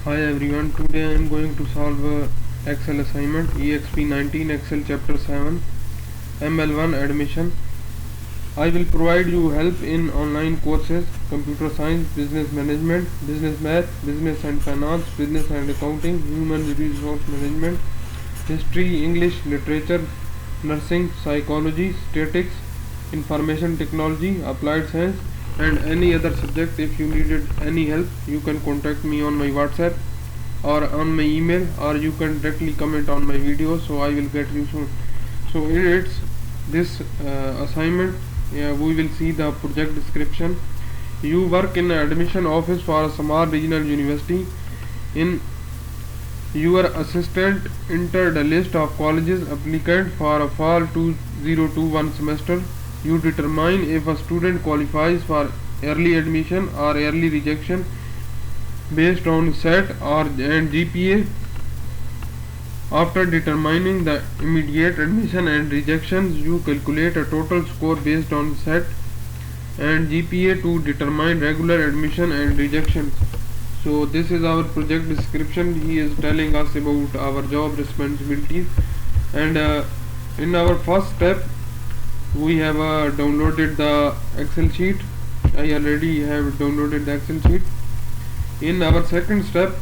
Hi everyone, today I am going to solve Excel assignment EXP19 Excel chapter 7 ML1 admission. I will provide you help in online courses, computer science, business management, business math, business and finance, business and accounting, human resource management, history, English, literature, nursing, psychology, statistics, information technology, applied science and any other subject. If you needed any help, you can contact me on my WhatsApp or on my email, or you can directly comment on my video, so I will get you soon. So it's this assignment. We will see the project description. You work in an admission office for a small regional university. In your assistant entered a list of colleges applicant for a fall 2021 semester. You determine if a student qualifies for early admission or early rejection based on SET and GPA. After determining the immediate admission and rejections, you calculate a total score based on SET and GPA to determine regular admission and rejections. So this is our project description. He is telling us about our job responsibilities, and in our first step we have downloaded the Excel sheet. I already have downloaded the Excel sheet. In our second step,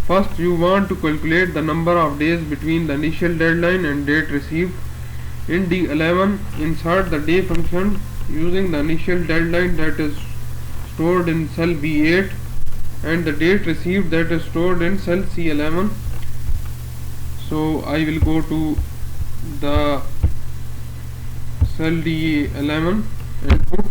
first you want to calculate the number of days between the initial deadline and date received. In D11, insert the day function using the initial deadline that is stored in cell B8 and the date received that is stored in cell C11. So I will go to the cell D11 and put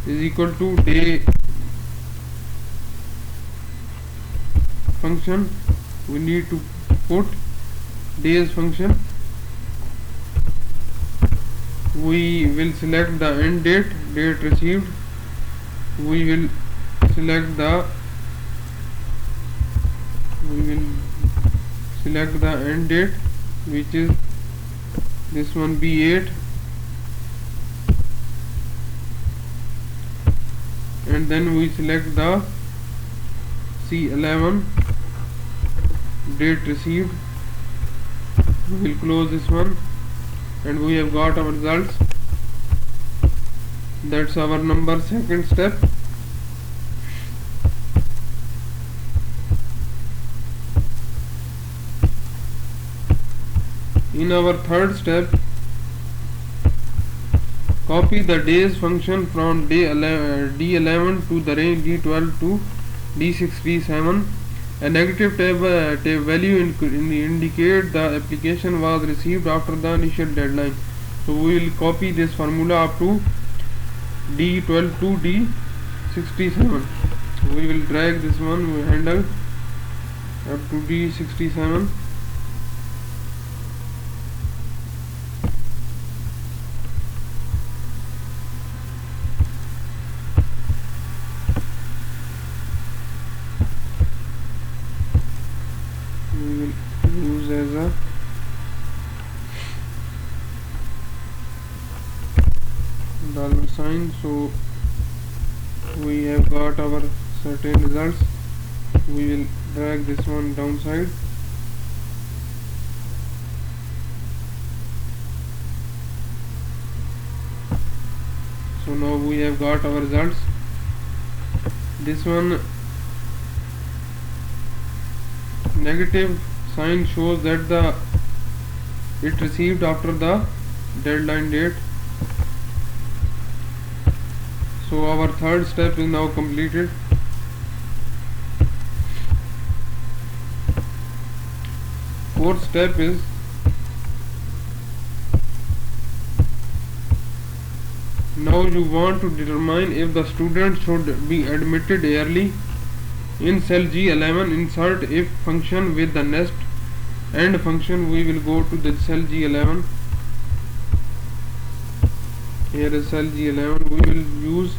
is equal to day function. We need to put days function. We will select the end date, date received. We will select the end date, which is this one B8, and then we select the C11 date received. We will close this one, and we have got our results. That's our number second step. In our third step, copy the days function from D11 to the range D12 to D6, D7. A negative tab value indicate the application was received after the initial deadline. So we will copy this formula up to D12 to D67. We will drag this one handle up to D67. We will use as a $sign. So we have got our certain results. We will drag this one downside. So now we have got our results. This one negative sign shows that it received after the deadline date. So our third step is now completed. Fourth step is now you want to determine if the student should be admitted early. In cell G11, insert if function with the next end function. We will go to the cell G11. Here is cell G11. We will use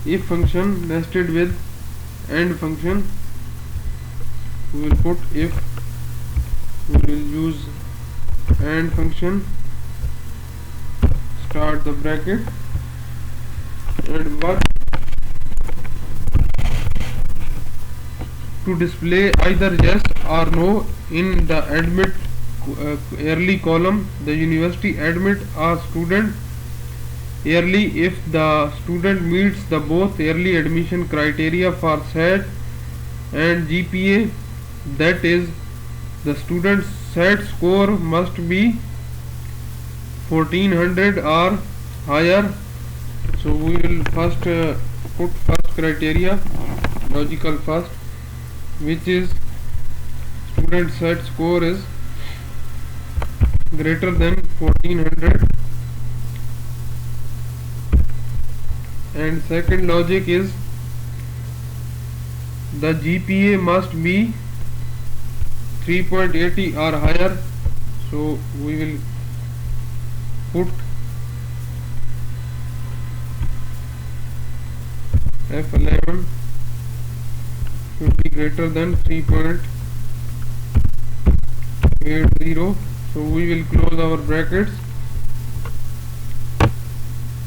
if function nested with end function. We will put if. We will use and function, start the bracket, and work to display either yes or no in the admit yearly column. The university admit a student yearly if the student meets the both yearly admission criteria for SAT and GPA, that is, the student's SAT score must be 1400 or higher. So we will first put first criteria, logical first, which is student SAT score is greater than 1400, and second logic is the GPA must be 3.80 or higher. So we will put F11 should be greater than 3.80. So we will close our brackets.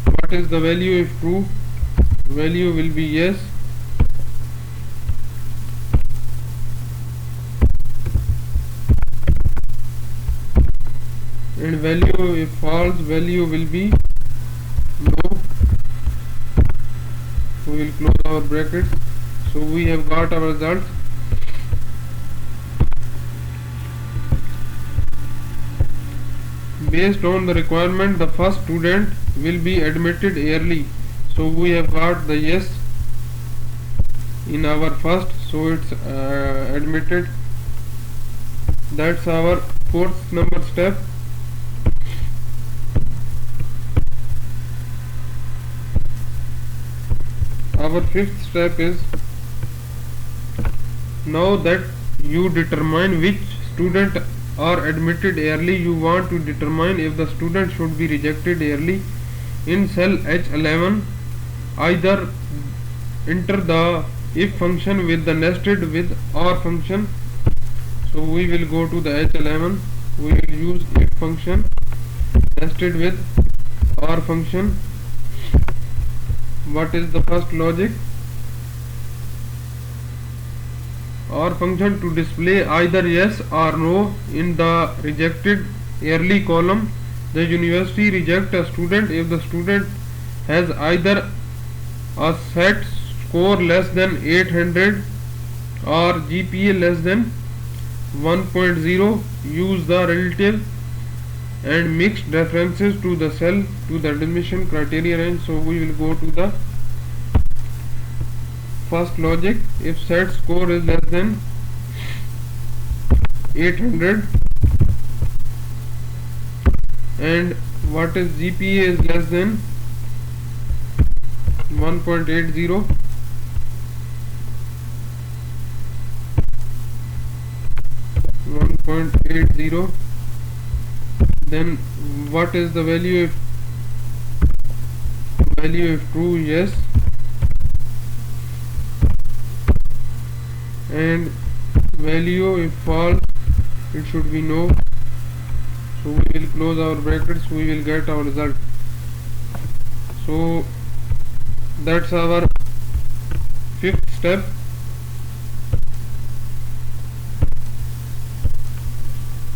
What is the value if true? Value will be yes. And value if false, value will be no. We will close our brackets. So we have got our results. Based on the requirement, the first student will be admitted yearly. So we have got the yes in our first, so it's admitted. That's our fourth number step. Our fifth step is, now that you determine which student are admitted yearly, you want to determine if the student should be rejected yearly. In cell H11, either enter the if function with the nested with OR function. So we will go to the H11, we will use if function nested with OR function. What is the first logic? OR function to display either yes or no in the rejected yearly column. The university reject a student if the student has either a SAT score less than 800 or GPA less than 1.0. Use the relative and mixed references to the cell to the admission criteria range. So we will go to the first logic. If SAT score is less than 800 and what is GPA is less than 1.80, then what is the value if true? Yes. And value if false, it should be no. So we will close our brackets, we will get our result. So that's our fifth step.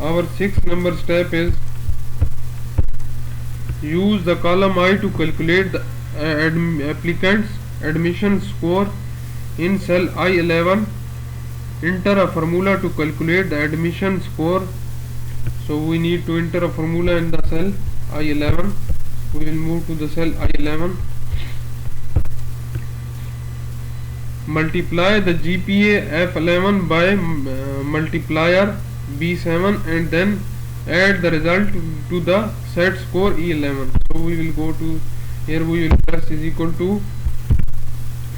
Our sixth number step is use the column I to calculate the applicant's admission score. In cell I11, enter a formula to calculate the admission score. So we need to enter a formula in the cell I11. We will move to the cell I11. Multiply the GPA F11 by multiplier B7 and then add the result to the SAT score E11. So we will go to here, we will press is equal to,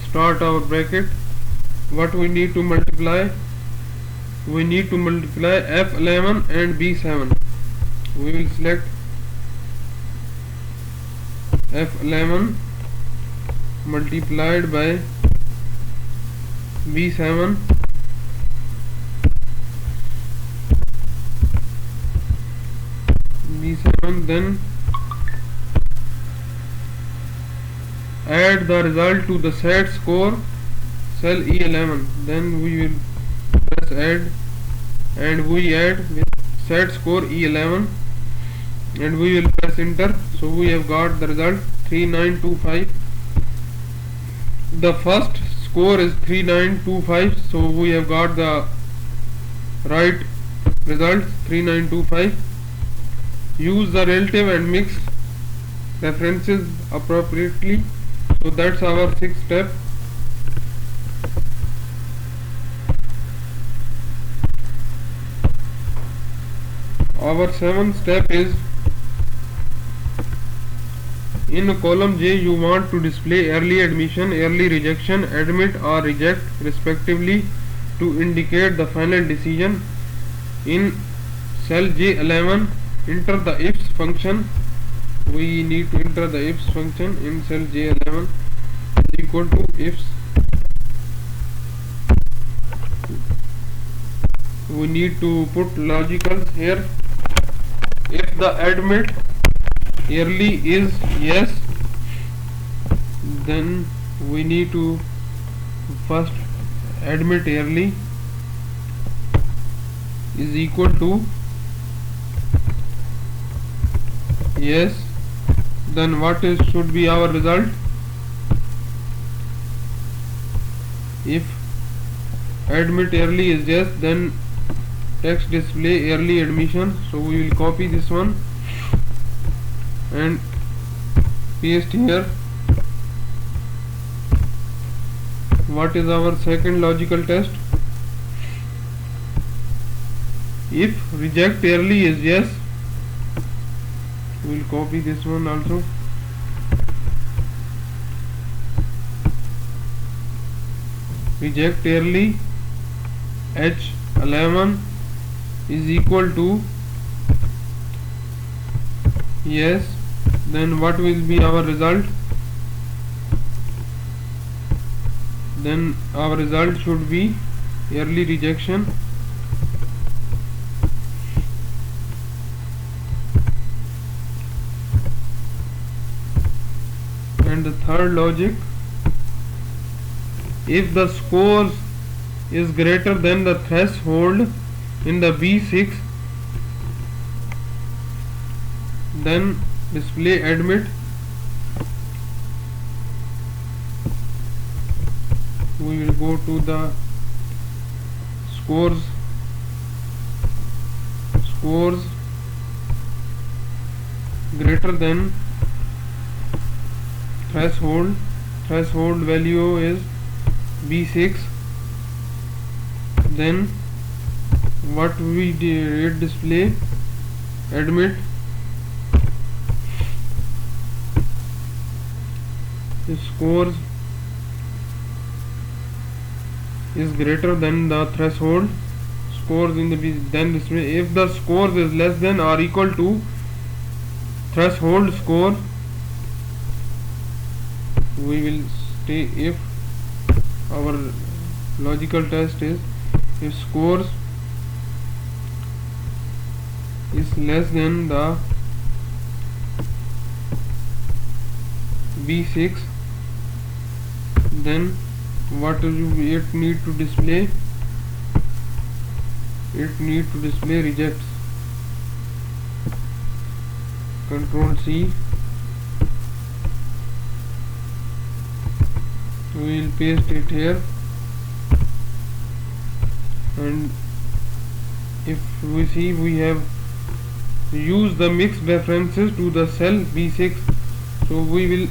start our bracket. What we need to multiply? We need to multiply F11 and B7. We will select F11 multiplied by B7. Then add the result to the set score cell E11. Then we will press add, and we add with set score E11, and we will press enter. So we have got the result 3925. The first score is 3925, so we have got the right result 3925. Use the relative and mixed references appropriately. So that's our sixth step. Our seventh step is, in column J you want to display early admission, early rejection, admit or reject respectively to indicate the final decision. In cell J11, enter the ifs function. We need to enter the ifs function in cell J11 is equal to ifs. We need to put logicals here. If the admit early is yes, then we need to first admit early is equal to yes. Then what is should be our result? If admit early is yes, then text display early admission. So we will copy this one and paste here. What is our second logical test? If reject early is yes, we will copy this one also. Reject early H11 is equal to yes, then what will be our result? Then our result should be early rejection. And the third logic, if the scores is greater than the threshold in the B6, then display admit. We will go to the scores greater than threshold value is B6. Then what we did display admit. If scores is greater than the threshold scores in the B, then display. If the scores is less than or equal to threshold score, we will stay. If our logical test is, if scores is less than the B6, then what it need to display? It need to display rejects. Control C. We will paste it here, and if we see, we have used the mixed references to the cell B6, so we will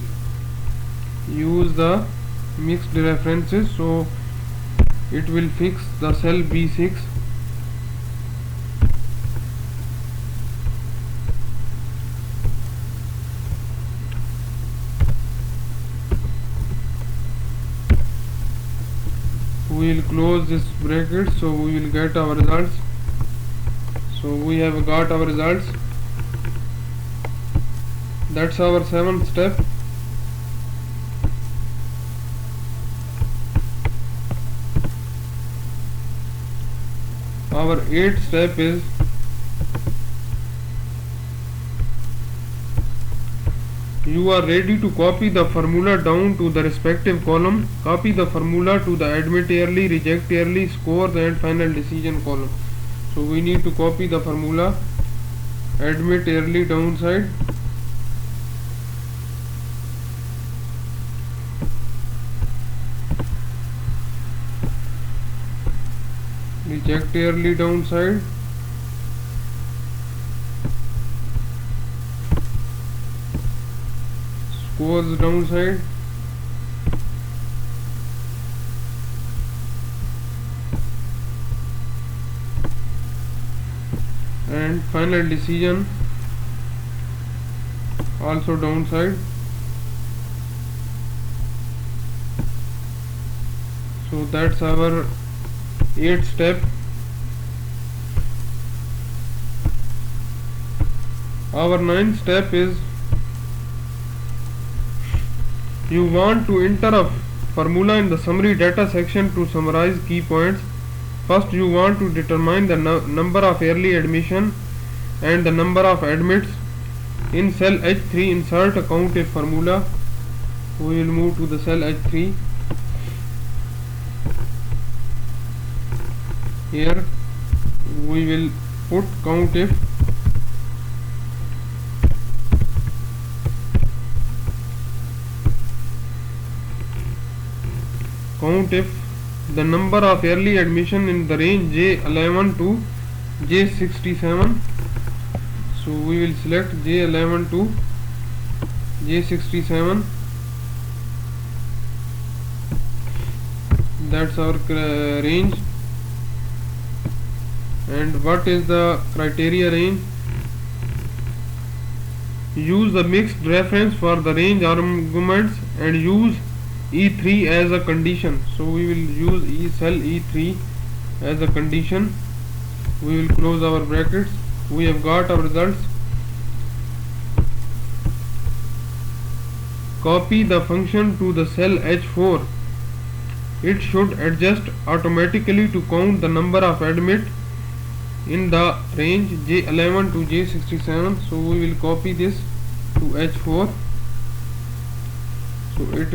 use the mixed references, so it will fix the cell B6. We will close this bracket, so we will get our results. So we have got our results. That's our seventh step. Our eighth step is you are ready to copy the formula down to the respective column. Copy the formula to the admit yearly, reject yearly, scores and final decision column. So we need to copy the formula admit yearly downside, reject yearly downside, scores downside, and final decision also downside. So that's our 8th step. Our 9th step is you want to enter a formula in the summary data section to summarize key points. First you want to determine the number of yearly admission and the number of admits. In cell H3 insert a count if formula. We will move to the cell H3. Here we will put count if the number of yearly admission in the range J11 to J67. So we will select J11 to J67. That's our range. And what is the criteria range? Use the mixed reference for the range arguments and use E3 as a condition. So we will use cell E3 as a condition. We will close our brackets. We have got our results. Copy the function to the cell H4. It should adjust automatically to count the number of admit in the range J11 to J67. So we will copy this to H4. So it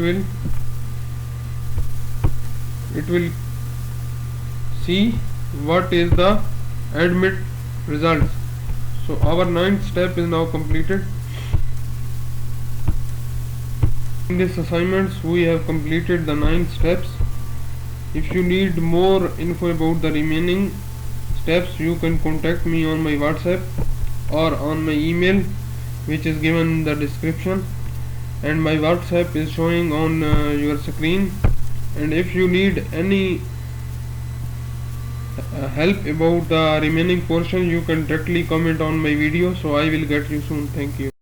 will see what is the admit results. So our 9th step is now completed. In this assignments we have completed the 9 steps. If you need more info about the remaining steps, you can contact me on my WhatsApp or on my email, which is given in the description, and my WhatsApp is showing on your screen. And if you need any help about the remaining portion, you can directly comment on my video, so I will get you soon. Thank you.